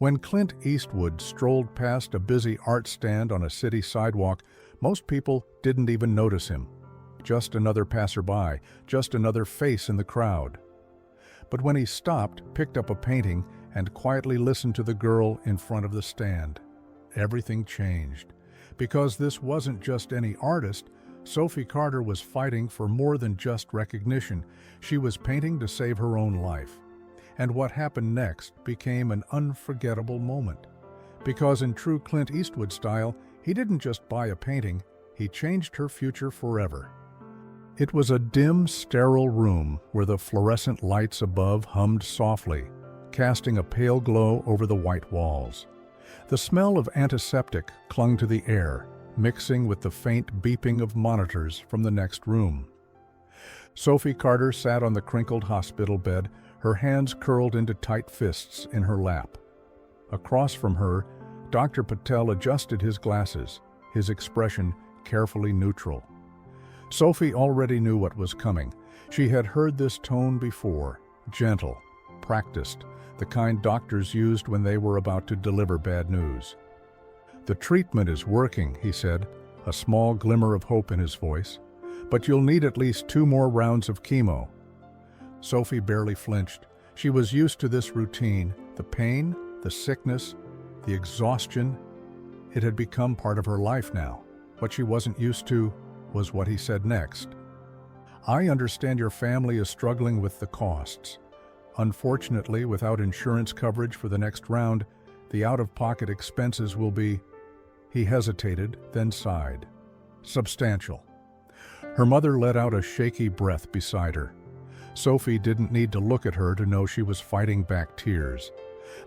When Clint Eastwood strolled past a busy art stand on a city sidewalk, most people didn't even notice him. Just another passerby, just another face in the crowd. But when he stopped, picked up a painting, and quietly listened to the girl in front of the stand, everything changed. Because this wasn't just any artist, Sophie Carter was fighting for more than just recognition. She was painting to save her own life. And what happened next became an unforgettable moment. Because in true Clint Eastwood style, he didn't just buy a painting, he changed her future forever. It was a dim, sterile room where the fluorescent lights above hummed softly, casting a pale glow over the white walls. The smell of antiseptic clung to the air, mixing with the faint beeping of monitors from the next room. Sophie Carter sat on the crinkled hospital bed, her hands curled into tight fists in her lap. Across from her, Dr. Patel adjusted his glasses, his expression carefully neutral. Sophie already knew what was coming. She had heard this tone before, gentle, practiced, the kind doctors used when they were about to deliver bad news. "The treatment is working," he said, a small glimmer of hope in his voice. "But you'll need at least 2 more rounds of chemo." Sophie barely flinched. She was used to this routine, the pain, the sickness, the exhaustion. It had become part of her life now. What she wasn't used to was what he said next. "I understand your family is struggling with the costs. Unfortunately, without insurance coverage for the next round, the out-of-pocket expenses will be..." He hesitated, then sighed. "Substantial." Her mother let out a shaky breath beside her. Sophie didn't need to look at her to know she was fighting back tears.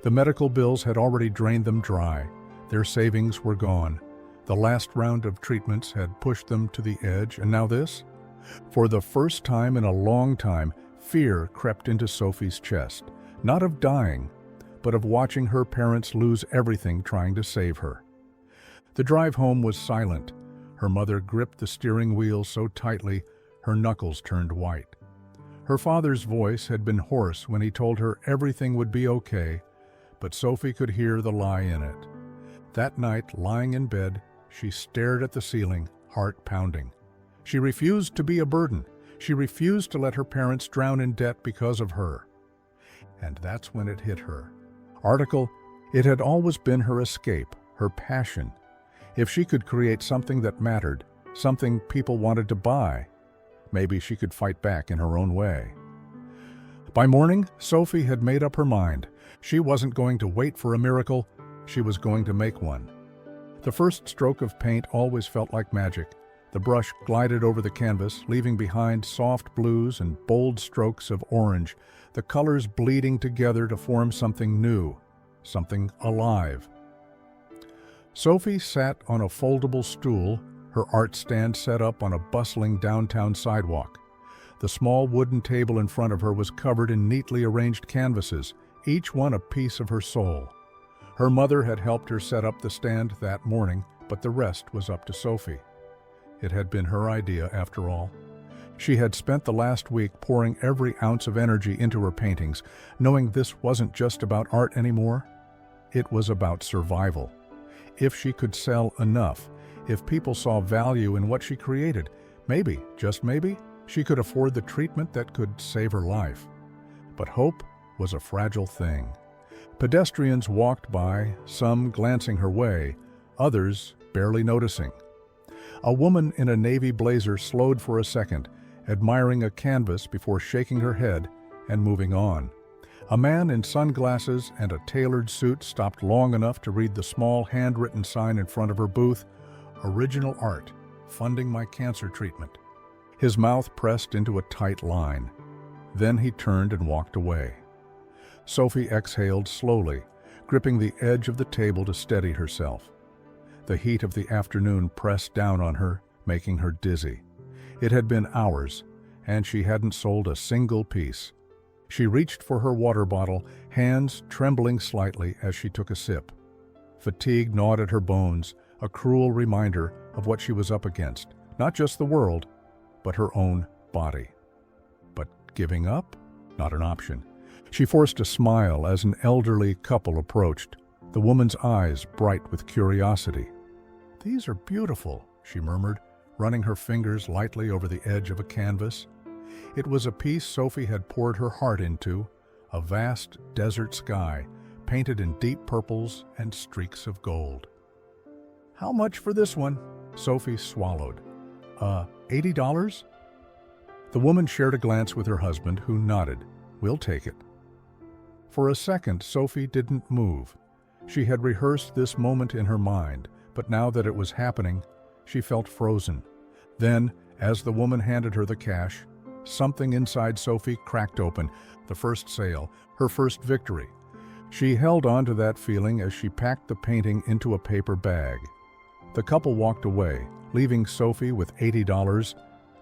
The medical bills had already drained them dry. Their savings were gone. The last round of treatments had pushed them to the edge, and now this? For the first time in a long time, fear crept into Sophie's chest, not of dying, but of watching her parents lose everything trying to save her. The drive home was silent. Her mother gripped the steering wheel so tightly, her knuckles turned white. Her father's voice had been hoarse when he told her everything would be okay, but Sophie could hear the lie in it. That night, lying in bed, she stared at the ceiling, heart pounding. She refused to be a burden. She refused to let her parents drown in debt because of her. And that's when it hit her. It had always been her escape, her passion. If she could create something that mattered, something people wanted to buy, maybe she could fight back in her own way. By morning, Sophie had made up her mind. She wasn't going to wait for a miracle, she was going to make one. The first stroke of paint always felt like magic. The brush glided over the canvas, leaving behind soft blues and bold strokes of orange, the colors bleeding together to form something new, something alive. Sophie sat on a foldable stool, her art stand set up on a bustling downtown sidewalk. The small wooden table in front of her was covered in neatly arranged canvases, each one a piece of her soul. Her mother had helped her set up the stand that morning, but the rest was up to Sophie. It had been her idea, after all. She had spent the last week pouring every ounce of energy into her paintings, knowing this wasn't just about art anymore. It was about survival. If she could sell enough, if people saw value in what she created, maybe, just maybe, she could afford the treatment that could save her life. But hope was a fragile thing. Pedestrians walked by, some glancing her way, others barely noticing. A woman in a navy blazer slowed for a second, admiring a canvas before shaking her head and moving on. A man in sunglasses and a tailored suit stopped long enough to read the small handwritten sign in front of her booth, "Original Art, Funding My Cancer Treatment." His mouth pressed into a tight line. Then he turned and walked away. Sophie exhaled slowly, gripping the edge of the table to steady herself. The heat of the afternoon pressed down on her, making her dizzy. It had been hours, and she hadn't sold a single piece. She reached for her water bottle, hands trembling slightly as she took a sip. Fatigue gnawed at her bones, a cruel reminder of what she was up against, not just the world, but her own body. But giving up? Not an option. She forced a smile as an elderly couple approached, the woman's eyes bright with curiosity. "These are beautiful," she murmured, running her fingers lightly over the edge of a canvas. It was a piece Sophie had poured her heart into, a vast desert sky, painted in deep purples and streaks of gold. "How much for this one?" Sophie swallowed. $80? The woman shared a glance with her husband, who nodded. "We'll take it." For a second, Sophie didn't move. She had rehearsed this moment in her mind, but now that it was happening, she felt frozen. Then, as the woman handed her the cash, something inside Sophie cracked open. The first sale, her first victory. She held on to that feeling as she packed the painting into a paper bag. The couple walked away, leaving Sophie with $80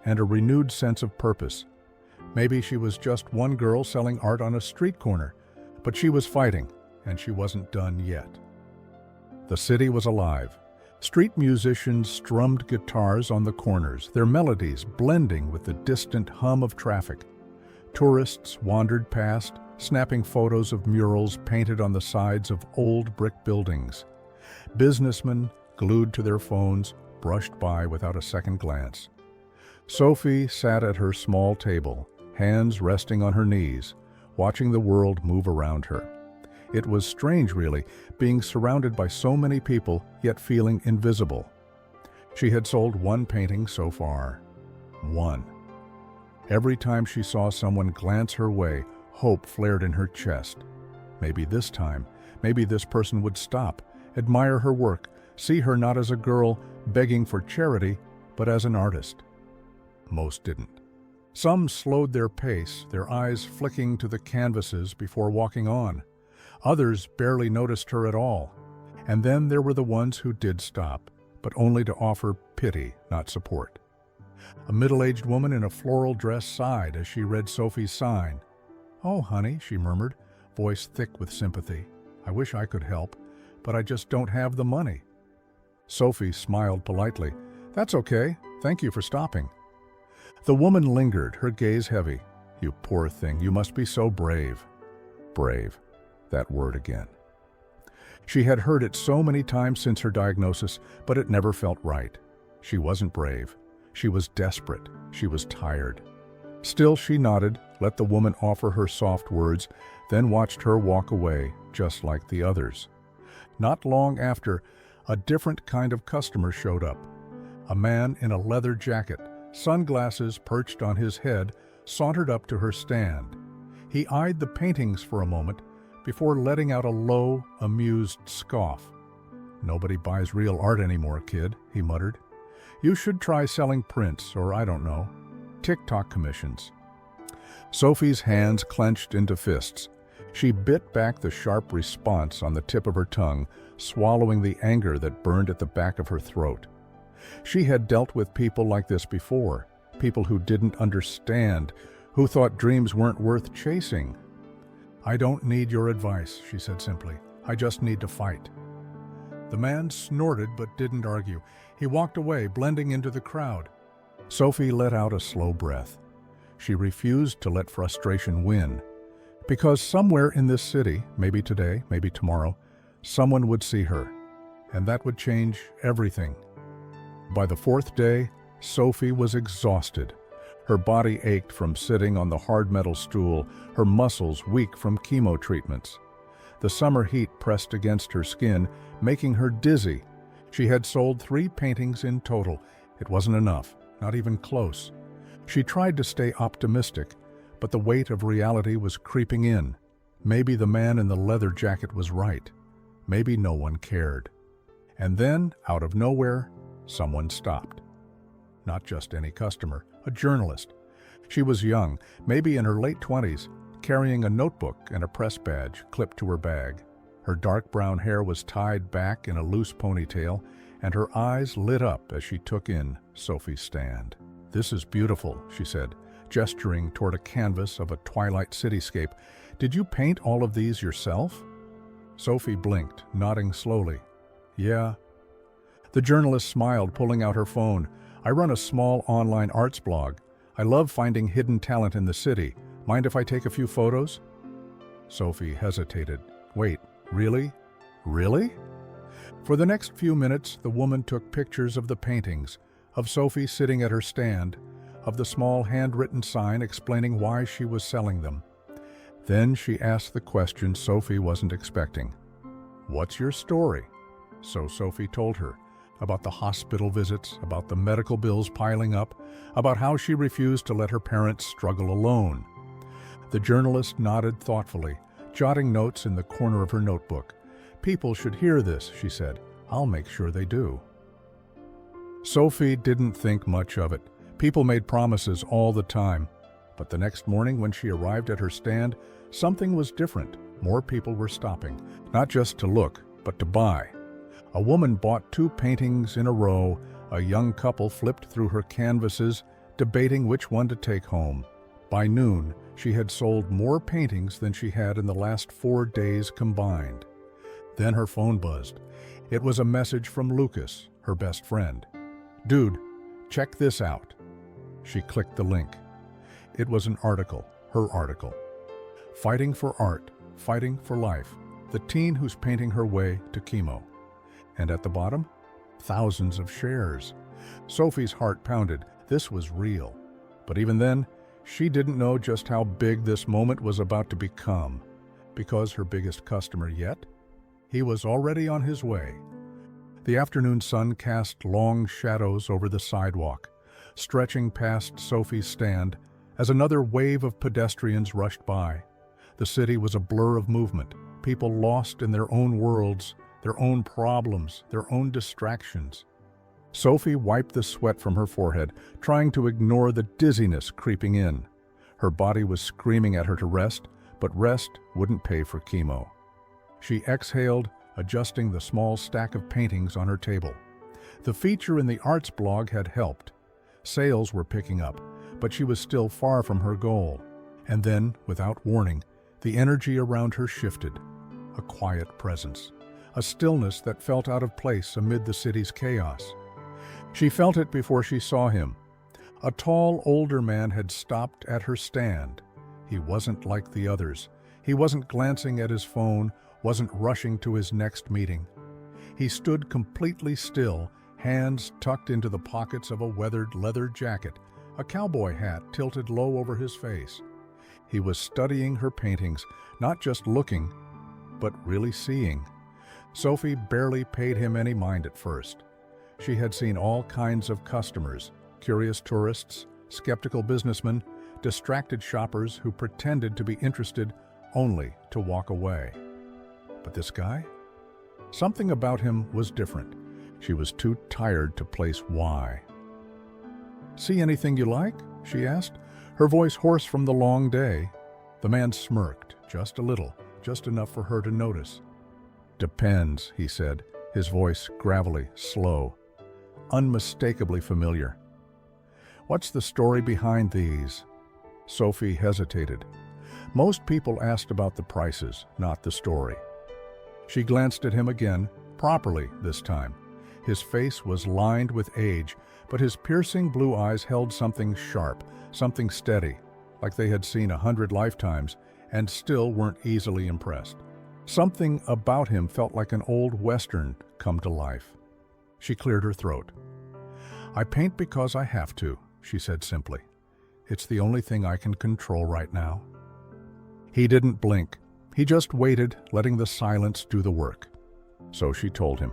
and a renewed sense of purpose. Maybe she was just one girl selling art on a street corner, but she was fighting, and she wasn't done yet. The city was alive. Street musicians strummed guitars on the corners, their melodies blending with the distant hum of traffic. Tourists wandered past, snapping photos of murals painted on the sides of old brick buildings. Businessmen, glued to their phones, brushed by without a second glance. Sophie sat at her small table, hands resting on her knees, watching the world move around her. It was strange, really, being surrounded by so many people, yet feeling invisible. She had sold one painting so far. One. Every time she saw someone glance her way, hope flared in her chest. Maybe this time, maybe this person would stop, admire her work, see her not as a girl begging for charity, but as an artist. Most didn't. Some slowed their pace, their eyes flicking to the canvases before walking on. Others barely noticed her at all. And then there were the ones who did stop, but only to offer pity, not support. A middle-aged woman in a floral dress sighed as she read Sophie's sign. "Oh, honey," she murmured, voice thick with sympathy. "I wish I could help, but I just don't have the money." Sophie smiled politely. "That's okay. Thank you for stopping." The woman lingered, her gaze heavy. "You poor thing, you must be so brave." Brave. That word again. She had heard it so many times since her diagnosis, but it never felt right. She wasn't brave. She was desperate. She was tired. Still, she nodded, let the woman offer her soft words, then watched her walk away, just like the others. Not long after, a different kind of customer showed up. A man in a leather jacket, sunglasses perched on his head, sauntered up to her stand. He eyed the paintings for a moment before letting out a low, amused scoff. "Nobody buys real art anymore, kid," he muttered. "You should try selling prints, or I don't know, TikTok commissions." Sophie's hands clenched into fists. She bit back the sharp response on the tip of her tongue, swallowing the anger that burned at the back of her throat. She had dealt with people like this before, people who didn't understand, who thought dreams weren't worth chasing. "I don't need your advice," she said simply. "I just need to fight." The man snorted but didn't argue. He walked away, blending into the crowd. Sophie let out a slow breath. She refused to let frustration win. Because somewhere in this city, maybe today, maybe tomorrow, someone would see her, and that would change everything. By the fourth day, Sophie was exhausted. Her body ached from sitting on the hard metal stool, her muscles weak from chemo treatments. The summer heat pressed against her skin, making her dizzy. She had sold 3 paintings in total. It wasn't enough, not even close. She tried to stay optimistic, but the weight of reality was creeping in. Maybe the man in the leather jacket was right. Maybe no one cared. And then, out of nowhere, someone stopped. Not just any customer, a journalist. She was young, maybe in her late 20s, carrying a notebook and a press badge clipped to her bag. Her dark brown hair was tied back in a loose ponytail, and her eyes lit up as she took in Sophie's stand. "This is beautiful," she said, gesturing toward a canvas of a twilight cityscape. "Did you paint all of these yourself?" Sophie blinked, nodding slowly. "Yeah." The journalist smiled, pulling out her phone. "I run a small online arts blog. I love finding hidden talent in the city. Mind if I take a few photos?" Sophie hesitated. "Wait, really? Really? For the next few minutes, the woman took pictures of the paintings, of Sophie sitting at her stand, of the small handwritten sign explaining why she was selling them. Then she asked the question Sophie wasn't expecting. "What's your story?" So Sophie told her about the hospital visits, about the medical bills piling up, about how she refused to let her parents struggle alone. The journalist nodded thoughtfully, jotting notes in the corner of her notebook. "People should hear this," she said. "I'll make sure they do." Sophie didn't think much of it. People made promises all the time. But the next morning when she arrived at her stand, something was different. More people were stopping, not just to look, but to buy. A woman bought 2 paintings in a row. A young couple flipped through her canvases, debating which one to take home. By noon, she had sold more paintings than she had in the last 4 days combined. Then her phone buzzed. It was a message from Lucas, her best friend. "Dude, check this out." She clicked the link. It was an article, her article. "Fighting for art, fighting for life. The teen who's painting her way to chemo." And at the bottom, thousands of shares. Sophie's heart pounded. This was real. But even then, she didn't know just how big this moment was about to become. Because her biggest customer yet? He was already on his way. The afternoon sun cast long shadows over the sidewalk, stretching past Sophie's stand as another wave of pedestrians rushed by. The city was a blur of movement, people lost in their own worlds, their own problems, their own distractions. Sophie wiped the sweat from her forehead, trying to ignore the dizziness creeping in. Her body was screaming at her to rest, but rest wouldn't pay for chemo. She exhaled, adjusting the small stack of paintings on her table. The feature in the arts blog had helped. Sales were picking up, but she was still far from her goal. And then, without warning, the energy around her shifted. A quiet presence, a stillness that felt out of place amid the city's chaos. She felt it before she saw him. A tall, older man had stopped at her stand. He wasn't like the others. He wasn't glancing at his phone, wasn't rushing to his next meeting. He stood completely still, hands tucked into the pockets of a weathered leather jacket, a cowboy hat tilted low over his face. He was studying her paintings, not just looking, but really seeing. Sophie barely paid him any mind at first. She had seen all kinds of customers, curious tourists, skeptical businessmen, distracted shoppers who pretended to be interested only to walk away. But this guy? Something about him was different. She was too tired to place why. "See anything you like?" she asked, her voice hoarse from the long day. The man smirked, just a little, just enough for her to notice. "Depends," he said, his voice gravelly, slow, unmistakably familiar. "What's the story behind these?" Sophie hesitated. Most people asked about the prices, not the story. She glanced at him again, properly this time. His face was lined with age, but his piercing blue eyes held something sharp, something steady, like they had seen 100 lifetimes and still weren't easily impressed. Something about him felt like an old Western come to life. She cleared her throat. "I paint because I have to," she said simply. "It's the only thing I can control right now." He didn't blink. He just waited, letting the silence do the work. So she told him.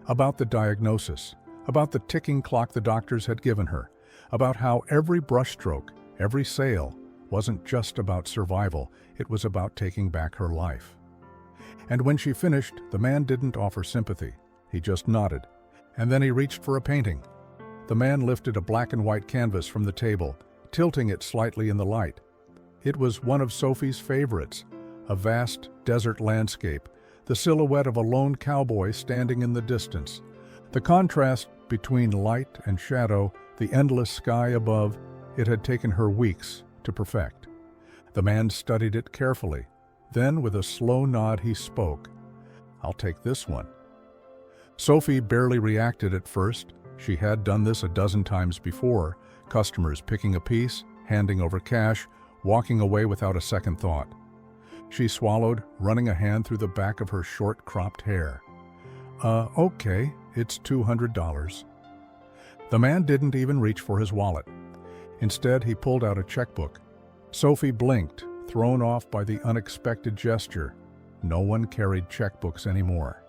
About the diagnosis, about the ticking clock the doctors had given her, about how every brushstroke, every sale, wasn't just about survival, it was about taking back her life. And when she finished, the man didn't offer sympathy. He just nodded. And then he reached for a painting. The man lifted a black and white canvas from the table, tilting it slightly in the light. It was one of Sophie's favorites, a vast desert landscape, the silhouette of a lone cowboy standing in the distance. The contrast between light and shadow, the endless sky above, it had taken her weeks to perfect. The man studied it carefully. Then, with a slow nod, he spoke. "I'll take this one." Sophie barely reacted at first. She had done this a dozen times before, customers picking a piece, handing over cash, walking away without a second thought. She swallowed, running a hand through the back of her short-cropped hair. Okay, it's $200. The man didn't even reach for his wallet. Instead, he pulled out a checkbook. Sophie blinked, thrown off by the unexpected gesture. No one carried checkbooks anymore.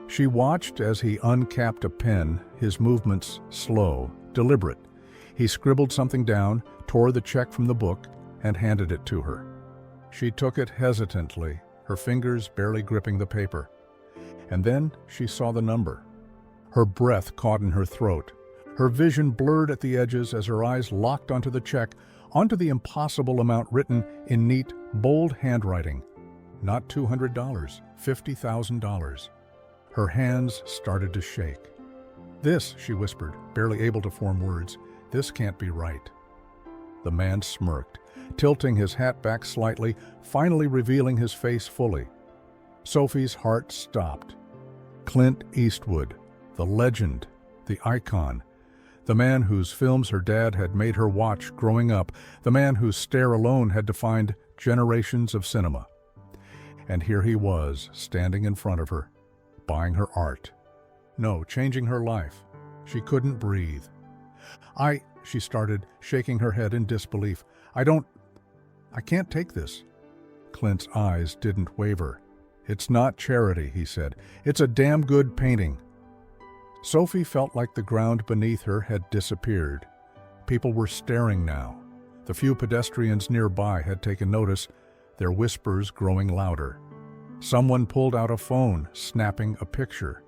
She watched as he uncapped a pen, his movements slow, deliberate. He scribbled something down, tore the check from the book, and handed it to her. She took it hesitantly, her fingers barely gripping the paper. And then she saw the number. Her breath caught in her throat. Her vision blurred at the edges as her eyes locked onto the check, onto the impossible amount written in neat, bold handwriting. Not $200, $50,000. Her hands started to shake. "This," she whispered, barely able to form words, "this can't be right." The man smirked, tilting his hat back slightly, finally revealing his face fully. Sophie's heart stopped. Clint Eastwood, the legend, the icon, the man whose films her dad had made her watch growing up, the man whose stare alone had defined generations of cinema. And here he was, standing in front of her, buying her art. No, changing her life. She couldn't breathe. She started, shaking her head in disbelief. I can't take this." Clint's eyes didn't waver. "It's not charity," he said. "It's a damn good painting." Sophie felt like the ground beneath her had disappeared. People were staring now. The few pedestrians nearby had taken notice, their whispers growing louder. Someone pulled out a phone, snapping a picture.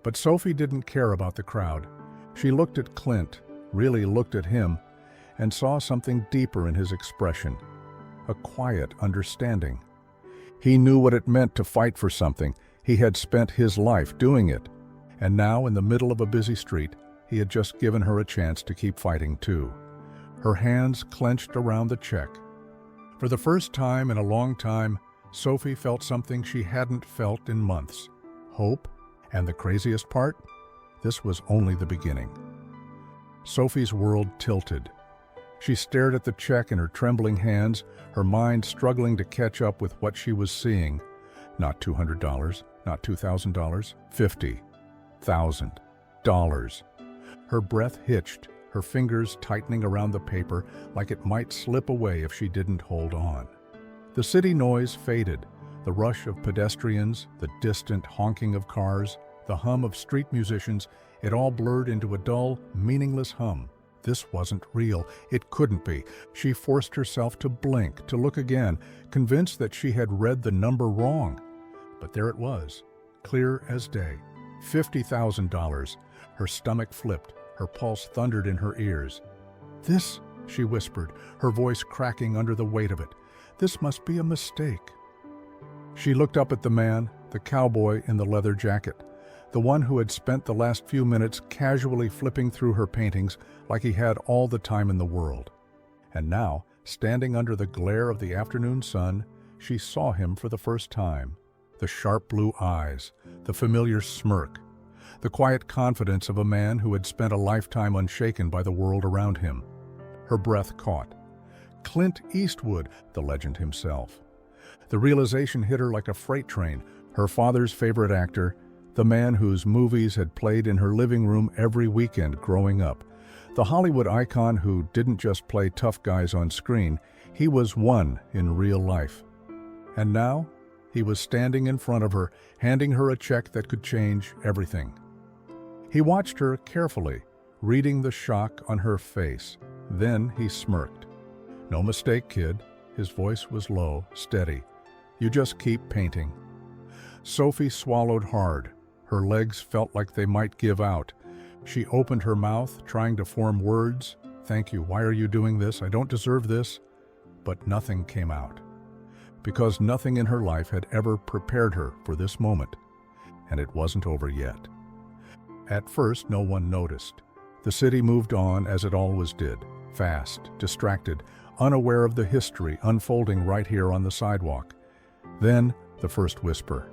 But Sophie didn't care about the crowd. She looked at Clint, really looked at him, and saw something deeper in his expression. A quiet understanding. He knew what it meant to fight for something. He had spent his life doing it. And now, in the middle of a busy street, he had just given her a chance to keep fighting too. Her hands clenched around the check. For the first time in a long time, Sophie felt something she hadn't felt in months. Hope. And the craziest part? This was only the beginning. Sophie's world tilted. She stared at the check in her trembling hands, her mind struggling to catch up with what she was seeing. Not $200, not $2,000, $50,000. Her breath hitched, her fingers tightening around the paper like it might slip away if she didn't hold on. The city noise faded, the rush of pedestrians, the distant honking of cars, the hum of street musicians, it all blurred into a dull, meaningless hum. This wasn't real. It couldn't be. She forced herself to blink, to look again, convinced that she had read the number wrong. But there it was, clear as day. $50,000. Her stomach flipped, her pulse thundered in her ears. "This," she whispered, her voice cracking under the weight of it. "This must be a mistake." She looked up at the man, the cowboy in the leather jacket, the one who had spent the last few minutes casually flipping through her paintings like he had all the time in the world. And now, standing under the glare of the afternoon sun, she saw him for the first time. The sharp blue eyes, the familiar smirk, the quiet confidence of a man who had spent a lifetime unshaken by the world around him. Her breath caught. Clint Eastwood, the legend himself. The realization hit her like a freight train. Her father's favorite actor, the man whose movies had played in her living room every weekend growing up. The Hollywood icon who didn't just play tough guys on screen, he was one in real life. And now, he was standing in front of her, handing her a check that could change everything. He watched her carefully, reading the shock on her face. Then he smirked. "No mistake, kid." His voice was low, steady. "You just keep painting." Sophie swallowed hard. Her legs felt like they might give out. She opened her mouth, trying to form words. "Thank you. Why are you doing this? I don't deserve this." But nothing came out. Because nothing in her life had ever prepared her for this moment. And it wasn't over yet. At first, no one noticed. The city moved on as it always did, fast, distracted, unaware of the history unfolding right here on the sidewalk. Then, the first whisper.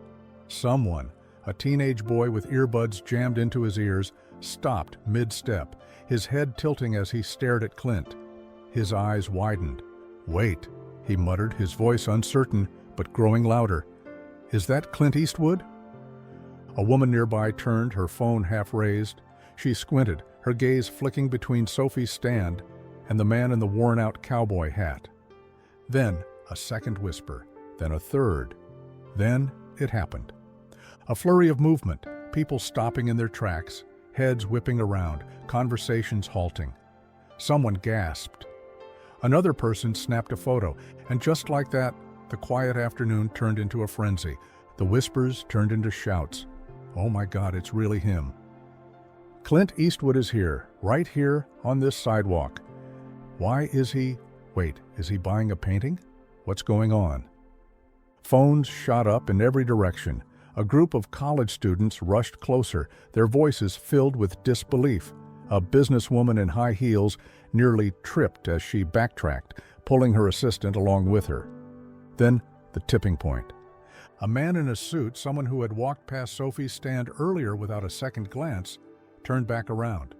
Someone, a teenage boy with earbuds jammed into his ears, stopped mid-step, his head tilting as he stared at Clint. His eyes widened. "Wait." he muttered, his voice uncertain but growing louder. "Is that Clint Eastwood?" A woman nearby turned, her phone half raised. She squinted, her gaze flicking between Sophie's stand and the man in the worn-out cowboy hat. Then a second whisper, then a third. Then it happened. A flurry of movement, people stopping in their tracks, heads whipping around, conversations halting. Someone gasped. Another person snapped a photo, and just like that, the quiet afternoon turned into a frenzy. The whispers turned into shouts. "Oh my God, it's really him. Clint Eastwood is here, right here on this sidewalk. Why is he... Wait, is he buying a painting? What's going on?" Phones shot up in every direction. A group of college students rushed closer, their voices filled with disbelief. A businesswoman in high heels nearly tripped as she backtracked, pulling her assistant along with her. Then, the tipping point. A man in a suit, someone who had walked past Sophie's stand earlier without a second glance, turned back around.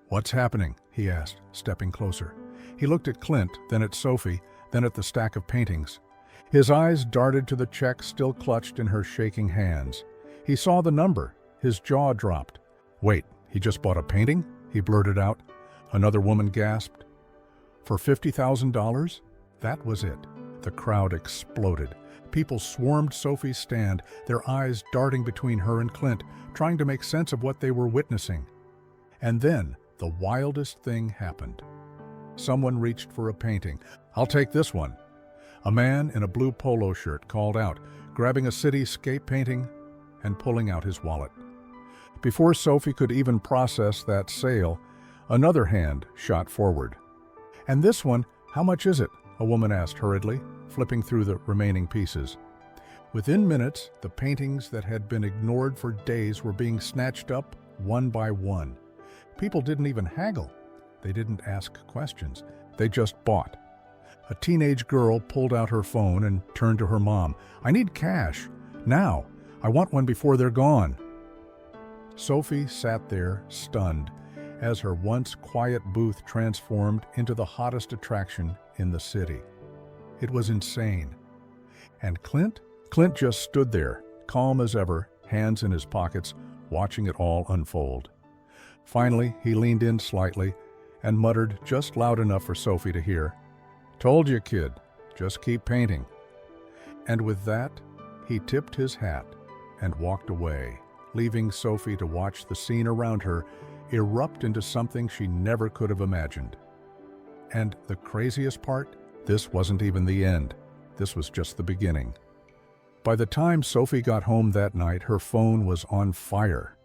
"What's happening?" he asked, stepping closer. He looked at Clint, then at Sophie, then at the stack of paintings. His eyes darted to the check still clutched in her shaking hands. He saw the number. His jaw dropped. "Wait, he just bought a painting?" he blurted out. Another woman gasped. "For $50,000? That was it." The crowd exploded. People swarmed Sophie's stand, their eyes darting between her and Clint, trying to make sense of what they were witnessing. And then, the wildest thing happened. Someone reached for a painting. "I'll take this one." A man in a blue polo shirt called out, grabbing a cityscape painting and pulling out his wallet. Before Sophie could even process that sale, another hand shot forward. "And this one, how much is it?" a woman asked hurriedly, flipping through the remaining pieces. Within minutes, the paintings that had been ignored for days were being snatched up one by one. People didn't even haggle. They didn't ask questions. They just bought. A teenage girl pulled out her phone and turned to her mom. "I need cash. Now. I want one before they're gone." Sophie sat there, stunned, as her once quiet booth transformed into the hottest attraction in the city. It was insane. And Clint? Clint just stood there, calm as ever, hands in his pockets, watching it all unfold. Finally, he leaned in slightly and muttered just loud enough for Sophie to hear, "Told you, kid, just keep painting." And with that, he tipped his hat and walked away, leaving Sophie to watch the scene around her erupt into something she never could have imagined. And the craziest part? This wasn't even the end. This was just the beginning. By the time Sophie got home that night, her phone was on fire.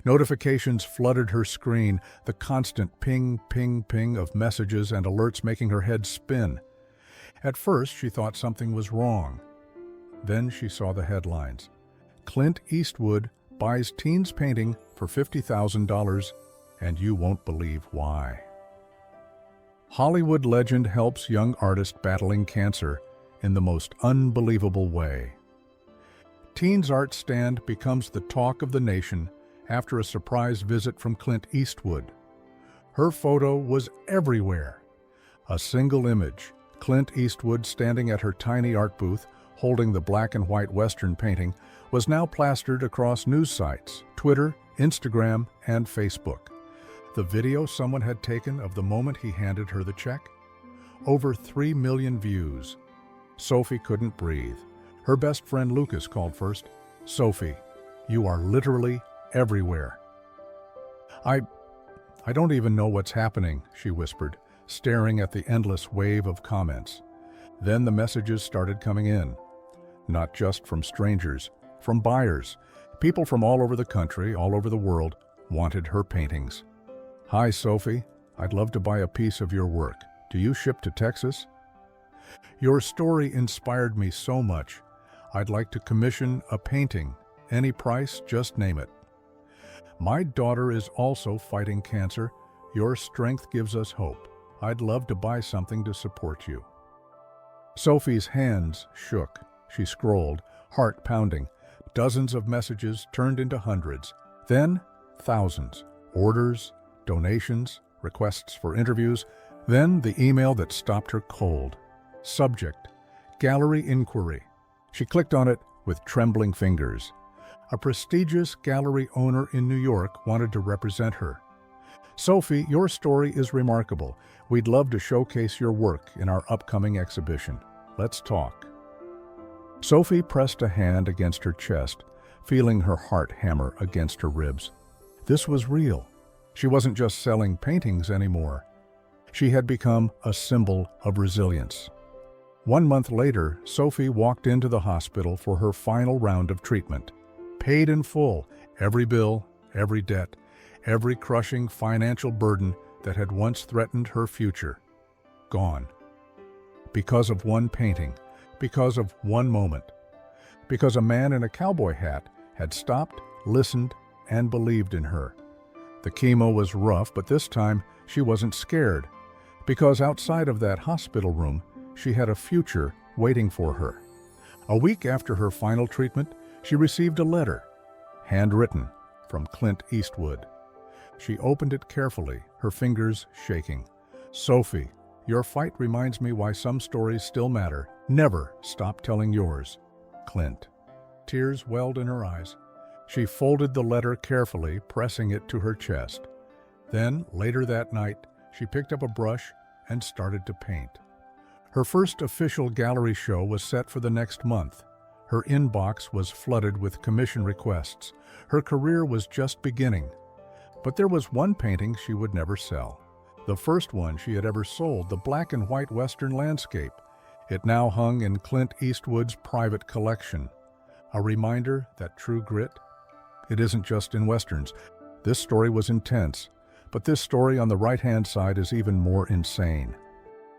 Notifications flooded her screen, the constant ping, ping, ping of messages and alerts making her head spin. At first, she thought something was wrong. Then she saw the headlines. Clint Eastwood buys teen's painting for $50,000, and you won't believe why. Hollywood legend helps young artist battling cancer in the most unbelievable way. Teen's art stand becomes the talk of the nation after a surprise visit from Clint Eastwood. Her photo was everywhere. A single image, Clint Eastwood standing at her tiny art booth, holding the black and white Western painting, was now plastered across news sites, Twitter, Instagram, and Facebook. The video someone had taken of the moment he handed her the check? Over 3 million views. Sophie couldn't breathe. Her best friend Lucas called first. "Sophie, you are literally everywhere." I don't even know what's happening," she whispered, staring at the endless wave of comments. Then the messages started coming in. Not just from strangers, from buyers. People from all over the country, all over the world, wanted her paintings. "Hi, Sophie. I'd love to buy a piece of your work. Do you ship to Texas? Your story inspired me so much. I'd like to commission a painting. Any price, just name it. My daughter is also fighting cancer. Your strength gives us hope. I'd love to buy something to support you." Sophie's hands shook. She scrolled, heart pounding. Dozens of messages turned into hundreds, then thousands. Orders, donations, requests for interviews, then the email that stopped her cold. Subject: Gallery Inquiry. She clicked on it with trembling fingers. A prestigious gallery owner in New York wanted to represent her. "Sophie, your story is remarkable. We'd love to showcase your work in our upcoming exhibition. Let's talk." Sophie pressed a hand against her chest, feeling her heart hammer against her ribs. This was real. She wasn't just selling paintings anymore. She had become a symbol of resilience. 1 month later, Sophie walked into the hospital for her final round of treatment. Paid in full, every bill, every debt, every crushing financial burden that had once threatened her future. Gone. Because of one painting, because of one moment, because a man in a cowboy hat had stopped, listened, and believed in her. The chemo was rough, but this time she wasn't scared, because outside of that hospital room, she had a future waiting for her. A week after her final treatment, she received a letter, handwritten, from Clint Eastwood. She opened it carefully, her fingers shaking. "Sophie, your fight reminds me why some stories still matter. Never stop telling yours. Clint." Tears welled in her eyes. She folded the letter carefully, pressing it to her chest. Then, later that night, she picked up a brush and started to paint. Her first official gallery show was set for the next month. Her inbox was flooded with commission requests. Her career was just beginning. But there was one painting she would never sell. The first one she had ever sold, the black and white Western landscape. It now hung in Clint Eastwood's private collection. A reminder that true grit, it isn't just in Westerns. This story was intense, but this story on the right-hand side is even more insane.